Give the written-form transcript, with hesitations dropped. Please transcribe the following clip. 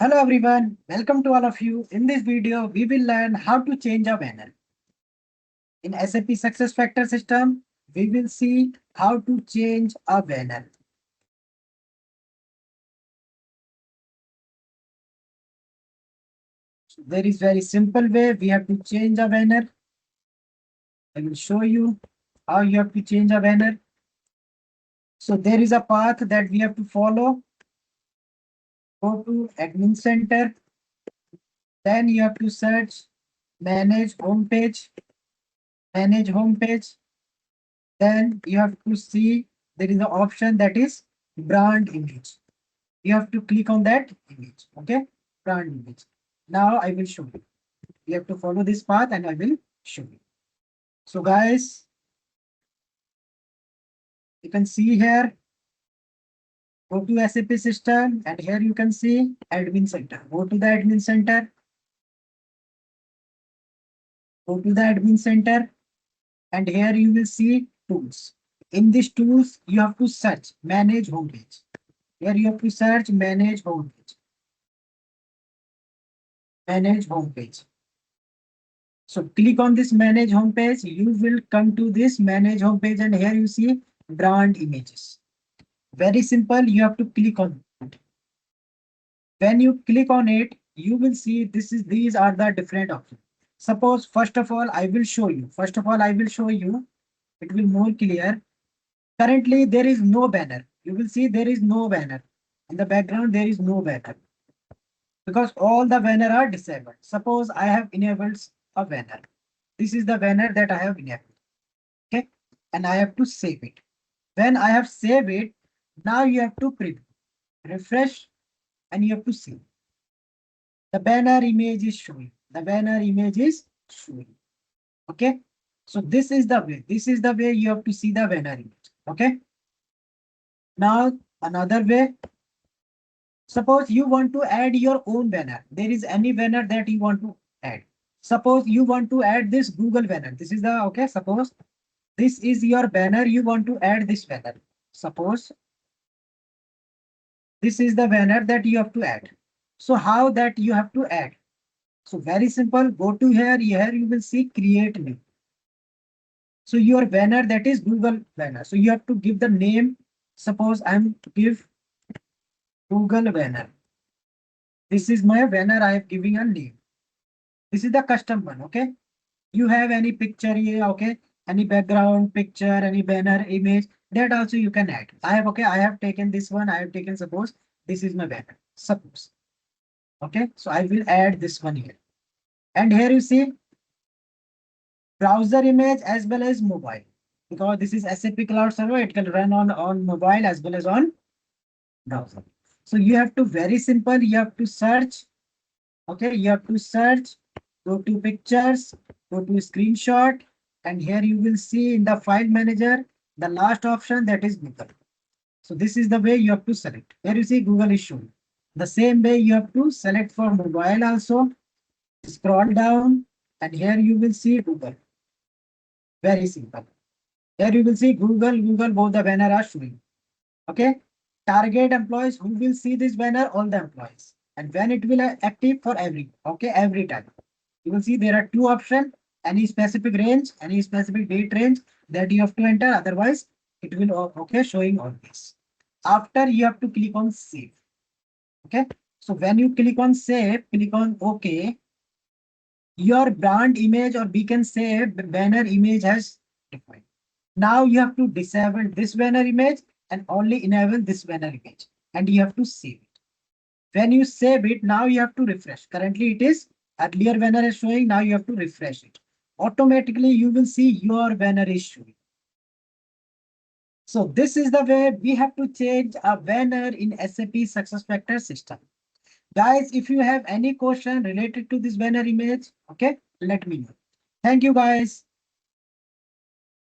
Hello everyone, welcome to all of you. In this video, we will learn how to change a banner. In SAP SuccessFactors system, we will see how to change a banner. So there is very simple way we have to change a banner. I will show you how you have to change a banner. So there is a path that we have to follow. Go to Admin Center. Then you have to search Manage Homepage. Manage Homepage. Then you have to see there is an option that is brand image. You have to click on that image. Okay, brand image. Now I will show you. You have to follow this path and I will show you. So guys, you can see here, go to SAP system and here you can see admin center. Go to the admin center. Go to the admin center and here you will see tools. In these tools, you have to search manage homepage. Here you have to search manage homepage. Manage homepage. So click on this manage homepage. You will come to this manage homepage and here you see brand images. Very simple. You have to click on it. When you click on it, you will see these are the different options. Suppose first of all, I will show you. First of all, I will show you. It will more clear. Currently, there is no banner. You will see there is no banner. In the background, there is no banner. Because all the banner are disabled. Suppose I have enabled a banner. This is the banner that I have enabled. Okay. And I have to save it. When I have saved it, now you have to preview. Refresh and you have to see. The banner image is showing. The banner image is showing. Okay. So this is the way. This is the way you have to see the banner image. Okay. Now another way. Suppose you want to add your own banner. There is any banner that you want to add. Suppose you want to add this Google banner. This is the, okay, suppose this is your banner. You want to add this banner. Suppose this is the banner that you have to add. So how that you have to add? So very simple. Go to here. Here you will see create new. So your banner, that is Google banner. So you have to give the name. Suppose I'm to give Google banner. This is my banner. I am giving a name. This is the custom one. Okay. You have any picture here. Okay. Any background picture, any banner image, that also you can add. I have, okay, I have taken this one. I have taken, suppose this is my banner. Suppose. Okay. So I will add this one here. And here you see browser image as well as mobile. Because this is SAP Cloud Server, it can run on mobile as well as on browser. So you have to, very simple, you have to search. Okay, you have to search, go to pictures, go to screenshot, and here you will see in the file manager, the last option, that is Google. So this is the way you have to select. Here you see Google is shown. The same way you have to select for mobile also. Scroll down and here you will see Google. Very simple. Here you will see Google, both the banner are showing. Okay. Target employees who will see this banner, all the employees. And when it will active for every, okay, every time. You will see there are two options, any specific range, any specific date range that you have to enter. Otherwise, it will, okay, showing all this. After you have to click on save. Okay. So when you click on save, click on OK. Your brand image, or we can say banner image, has defined. Now you have to disable this banner image and only enable this banner image, and you have to save it. When you save it, now you have to refresh. Currently it is, earlier banner is showing, now you have to refresh it. Automatically you will see your banner is showing. So this is the way we have to change a banner in SAP SuccessFactors system. Guys, if you have any question related to this banner image, okay, let me know. Thank you guys.